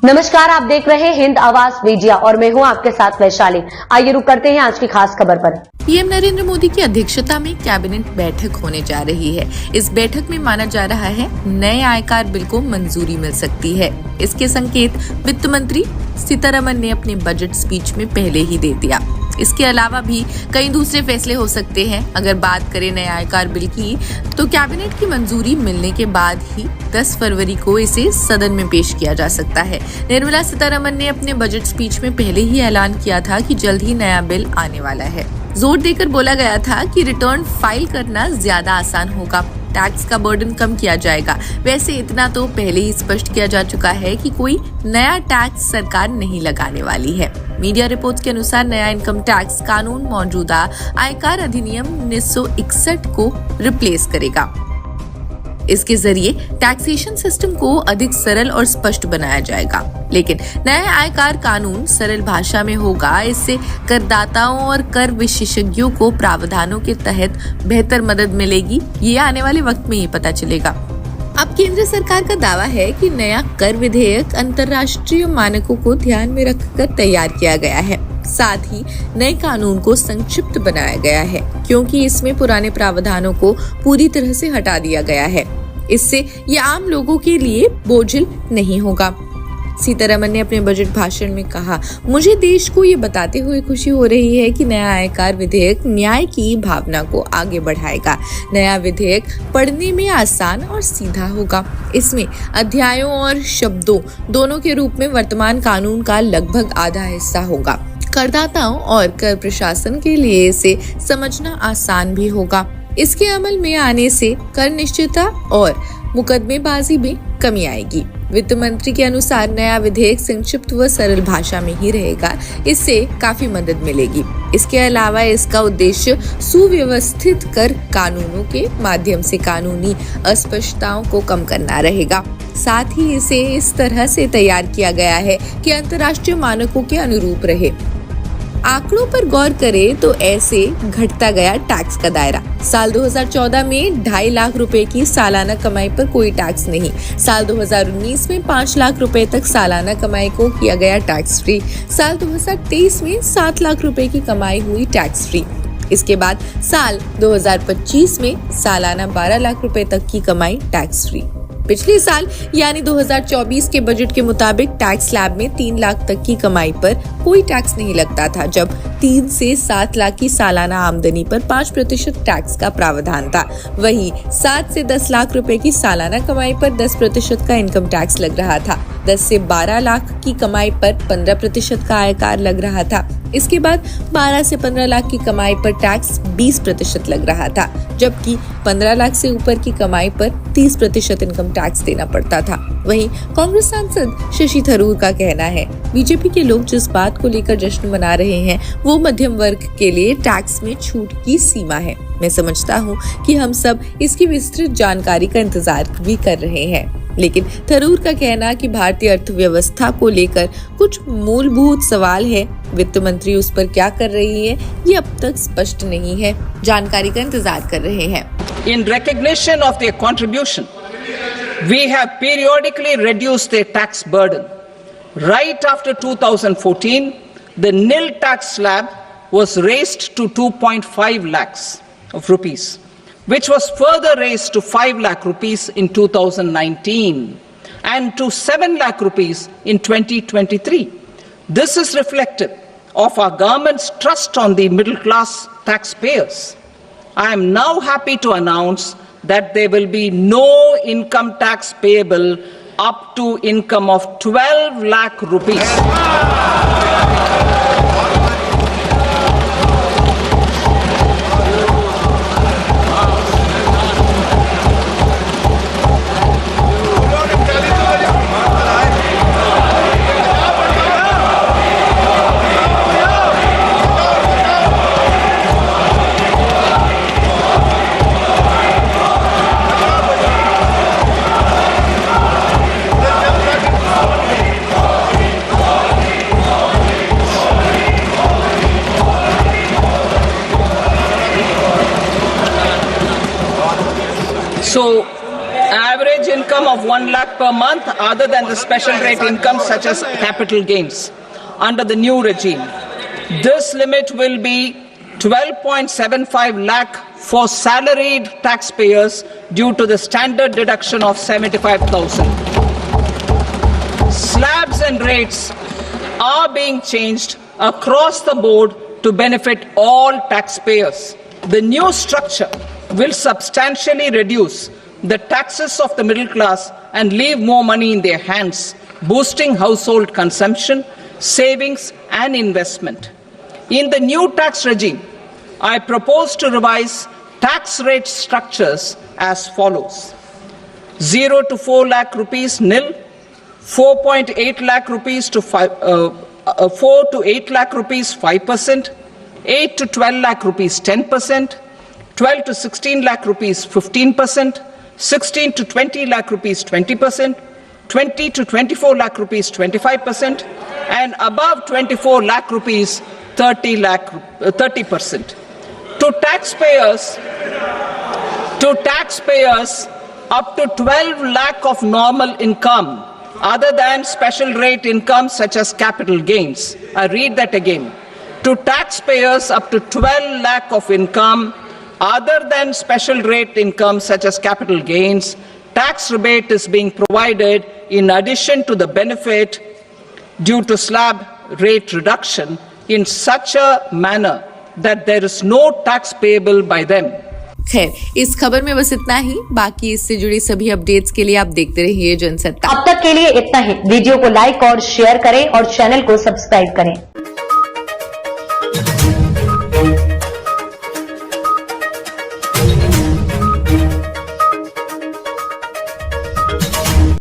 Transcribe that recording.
नमस्कार, आप देख रहे हैं हिंद आवाज मीडिया और मैं हूं आपके साथ वैशाली। आइए रुक करते हैं आज की खास खबर पर। पीएम नरेंद्र मोदी की अध्यक्षता में कैबिनेट बैठक होने जा रही है। इस बैठक में माना जा रहा है नए आयकर बिल को मंजूरी मिल सकती है। इसके संकेत वित्त मंत्री सीतारमण ने अपने बजट स्पीच में पहले ही दे दिया। इसके अलावा भी कई दूसरे फैसले हो सकते हैं। अगर बात करें नए आयकर बिल की, तो कैबिनेट की मंजूरी मिलने के बाद ही 10 फरवरी को इसे सदन में पेश किया जा सकता है। निर्मला सीतारमण ने अपने बजट स्पीच में पहले ही ऐलान किया था कि जल्द ही नया बिल आने वाला है। जोर देकर बोला गया था कि रिटर्न फाइल करना ज्यादा आसान होगा, टैक्स का बर्डन कम किया जाएगा। वैसे इतना तो पहले ही स्पष्ट किया जा चुका है कि कोई नया टैक्स सरकार नहीं लगाने वाली है। मीडिया रिपोर्ट्स के अनुसार नया इनकम टैक्स कानून मौजूदा आयकर अधिनियम 1961 को रिप्लेस करेगा। इसके जरिए टैक्सेशन सिस्टम को अधिक सरल और स्पष्ट बनाया जाएगा। लेकिन नया आयकर कानून सरल भाषा में होगा। इससे करदाताओं और कर विशेषज्ञों को प्रावधानों के तहत बेहतर मदद मिलेगी। ये आने वाले वक्त में ही पता चलेगा। अब केंद्र सरकार का दावा है कि नया कर विधेयक अंतर्राष्ट्रीय मानकों को ध्यान में रखकर तैयार किया गया है। साथ ही नए कानून को संक्षिप्त बनाया गया है, क्योंकि इसमें पुराने प्रावधानों को पूरी तरह से हटा दिया गया है। इससे ये आम लोगों के लिए बोझिल नहीं होगा। सीतारमण ने अपने बजट भाषण में कहा, मुझे देश को ये बताते हुए खुशी हो रही है कि नया आयकर विधेयक न्याय की भावना को आगे बढ़ाएगा। नया विधेयक पढ़ने में आसान और सीधा होगा। इसमें अध्यायों और शब्दों दोनों के रूप में वर्तमान कानून का लगभग आधा हिस्सा होगा। करदाताओं और कर प्रशासन के लिए इसे समझना आसान भी होगा। इसके अमल में आने से कर निश्चितता और मुकदमेबाजी में कमी आएगी। वित्त मंत्री के अनुसार नया विधेयक संक्षिप्त व सरल भाषा में ही रहेगा। इससे काफी मदद मिलेगी। इसके अलावा इसका उद्देश्य सुव्यवस्थित कर कानूनों के माध्यम से कानूनी अस्पष्टताओं को कम करना रहेगा। साथ ही इसे इस तरह से तैयार किया गया है कि अंतर्राष्ट्रीय मानकों के अनुरूप रहे। आंकड़ों पर गौर करें तो ऐसे घटता गया टैक्स का दायरा। साल 2014 में 2.5 लाख रुपए की सालाना कमाई पर कोई टैक्स नहीं। साल 2019 में 5 लाख रुपए तक सालाना कमाई को किया गया टैक्स फ्री। साल 2023 में 7 लाख रुपए की कमाई हुई टैक्स फ्री। इसके बाद साल 2025 में सालाना 12 लाख रुपए तक की कमाई टैक्स फ्री। पिछले साल यानी 2024 के बजट के मुताबिक टैक्स स्लैब में 3 लाख तक की कमाई पर कोई टैक्स नहीं लगता था, जब 3 से 7 लाख की सालाना आमदनी पर 5% टैक्स का प्रावधान था। वहीं 7 से 10 लाख रुपए की सालाना कमाई पर 10% का इनकम टैक्स लग रहा था। 10 से 12 लाख की कमाई पर 15% का आयकर लग रहा था। इसके बाद 12 से 15 लाख की कमाई पर टैक्स 20% लग रहा था, जबकि 15 लाख से ऊपर की कमाई पर 30% इनकम टैक्स देना पड़ता था। वहीं कांग्रेस सांसद शशि थरूर का कहना है, बीजेपी के लोग जिस बात को लेकर जश्न मना रहे हैं वो मध्यम वर्ग के लिए टैक्स में छूट की सीमा है। मैं समझता हूँ कि हम सब इसकी विस्तृत जानकारी का इंतजार भी कर रहे हैं। लेकिन थरूर का कहना कि भारतीय अर्थव्यवस्था को लेकर कुछ मूलभूत सवाल है, वित्त मंत्री उस पर क्या कर रही है ये अब तक स्पष्ट नहीं है। जानकारी का इंतजार कर रहे हैं। In recognition of their contribution, we have periodically reduced their tax burden. Right after 2014, the nil tax slab was raised to 2.5 lakhs of rupees, which was further raised to 5 lakh rupees in 2019 and to 7 lakh rupees in 2023. This is reflective of our government's trust on the middle class taxpayers. I am now happy to announce that there will be no income tax payable up to income of 12 lakh rupees. So, average income of 1 lakh per month other than the special rate income such as capital gains under the new regime. This limit will be 12.75 lakh for salaried taxpayers due to the standard deduction of 75,000. Slabs and rates are being changed across the board to benefit all taxpayers. The new structure will substantially reduce the taxes of the middle class and leave more money in their hands, boosting household consumption, savings and investment. In the new tax regime, I propose to revise tax rate structures as follows. 0 to 4 lakh rupees nil, 4.8 lakh rupees to 4 to 8 lakh rupees 5%, 8 to 12 lakh rupees 10%, 12 to 16 lakh rupees 15%, 16 to 20 lakh rupees 20%, 20 to 24 lakh rupees 25%, and above 24 lakh rupees 30%. To taxpayers up to 12 lakh of normal income other than special rate income such as capital gains. I read that again. To taxpayers up to 12 lakh of income other than special rate income such as capital gains, tax rebate is being provided in addition to the benefit due to slab rate reduction in such a manner that there is no tax payable by them. खैर, इस खबर में बस इतना ही। बाकी इससे जुड़ी सभी अपडेट्स के लिए आप देखते रहिए जनसत्ता। अब तक के लिए इतना ही। वीडियो को लाइक और शेयर करें और चैनल को सब्सक्राइब करें।